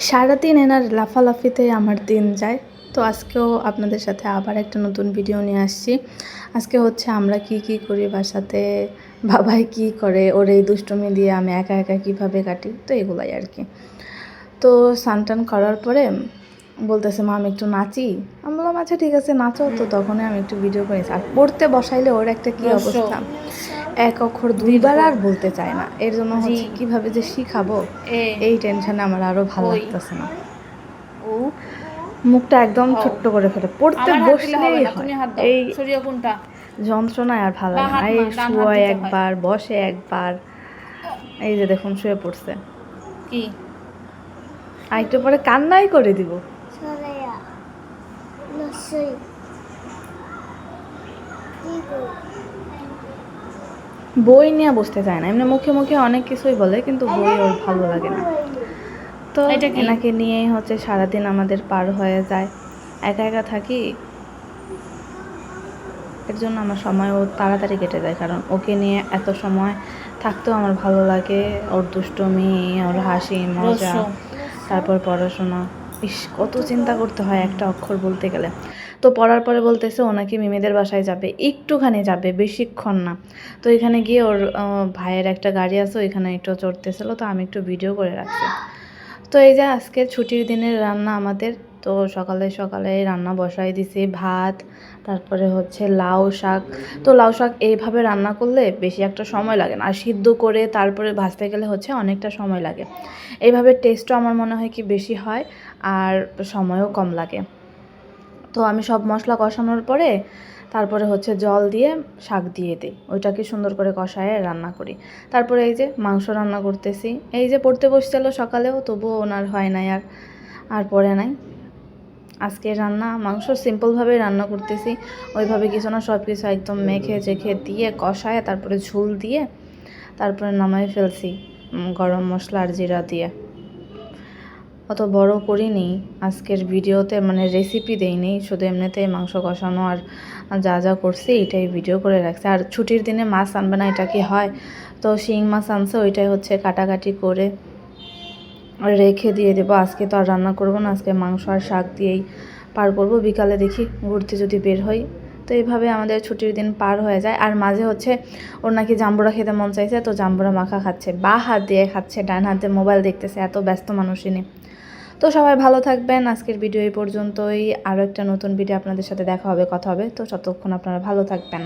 সারাদিন এনার লাফালাফিতে আমার দিন যায়। তো আজকেও আপনাদের সাথে আবার একটা নতুন ভিডিও নিয়ে আসছি। আজকে হচ্ছে আমরা কি কি করি বাসাতে, বাবাই কি করে, ওর এই দুষ্টুমি দিয়ে আমি একা একা কীভাবে কাটি, তো এগুলাই আর কি। তো স্নান করার পরে বলতেছে মা আমি একটু নাচি। আমি বললাম আচ্ছা ঠিক আছে নাচো। তো তখনই আমি একটু ভিডিও করেছি। আর পড়তে বসাইলে ওর একটা কি অবস্থা, এক অক্ষর দুইবার আর বলতে চায় না। এর জন্য হচ্ছে কীভাবে যে শিখাবো এই টেনশনে আমার আরও ভালো লাগতেছে না। মুখটা একদম ছোট্ট করে ফেলে, পড়তে বসলেই এই যন্ত্রণায় আর ভালো লাগে না। এই শুয়ে একবার বসে একবার, এই যে দেখুন শুয়ে পড়ছে, কি আর একটু পরে কান্নাই করে দিব। বই নিয়ে বসতে চায় না, এমনি মুখে মুখে অনেক কিছুই বলে, কিন্তু বই ওর ভালো লাগে না। তো এনাকে নিয়েই হচ্ছে সারাদিন আমাদের পার হয়ে যায়। একা একা থাকি, এর জন্য আমার সময়ও তাড়াতাড়ি কেটে যায়, কারণ ওকে নিয়ে এত সময় থাকতেও আমার ভালো লাগে। ওর দুষ্টুমি, ওর হাসি মজা, তারপর পড়াশোনা, ইস কত চিন্তা করতে হয় একটা অক্ষর বলতে গেলে। তো পড়ার পরে বলতেছে ও নাকি মিমিদের বাসায় যাবে, একটুখানি যাবে, বেশিক্ষণ না। তো এখানে গিয়ে ওর ভাইয়ের একটা গাড়ি আছে, ওইখানে একটু চড়তেছিল, তো আমি একটু ভিডিও করে রাখছি। তো এই যে আজকে ছুটির দিনের রান্না আমাদের, তো সকালে সকালে রান্না বসাই দিছি, ভাত, তারপরে হচ্ছে লাউ শাক। তো লাউ শাক এইভাবে রান্না করলে বেশি একটা সময় লাগে না, আর সিদ্ধ করে তারপরে ভাজতে গেলে হচ্ছে অনেকটা সময় লাগে। এইভাবে টেস্টও আমার মনে হয় কি বেশি হয়, আর সময়ও কম লাগে। তো আমি সব মশলা কষানোর পরে তারপরে হচ্ছে জল দিয়ে শাক দিয়ে দিই, ওইটাকে সুন্দর করে কষায় রান্না করি। তারপরে এই যে মাংস রান্না করতেছি, এই যে পড়তে বসছিল সকালেও, তবুও ওনার হয় নাই আর পরে নাই। আজকে রান্না মাংস সিম্পলভাবে রান্না করতেছি, ওইভাবে কিছু না, সব কিছু একদম মেখে চেখে দিয়ে কষায় তারপরে ঝোল দিয়ে তারপরে নামাই ফেলছি গরম মশলা আর জিরা দিয়ে। অত বড় করিনি আজকের ভিডিওতে, মানে রেসিপি দেইনি, শুধু এমনিতে মাংস কষানো আর যা যা করছি এটাই ভিডিও করে রাখছি। আর ছুটির দিনে মাছ আনবে না এটা কি হয়, তো শিং মাছ আনছে, ওইটাই হচ্ছে কাটাকাটি করে রেখে দিয়ে দেবো। আজকে তো আর রান্না করবো না, আজকে মাংস আর শাক দিয়েই পার করবো। বিকালে দেখি ঘুরতে যদি বের হই। তো এইভাবে আমাদের ছুটির দিন পার হয়ে যায়। আর মাঝে হচ্ছে ওর নাকি জাম্বুরা খেতে মন চাইছে, তো জাম্বুরা মাখা খাচ্ছে, বা হাত দিয়ে খাচ্ছে, ডান হাতে মোবাইল দেখতেছে, এত ব্যস্ত মানুষই। তো সবাই ভালো থাকবেন, আজকের ভিডিও এই পর্যন্তই। আরও একটা নতুন ভিডিও আপনাদের সাথে দেখা হবে, কথা হবে। তো ততক্ষণ আপনারা ভালো থাকবেন।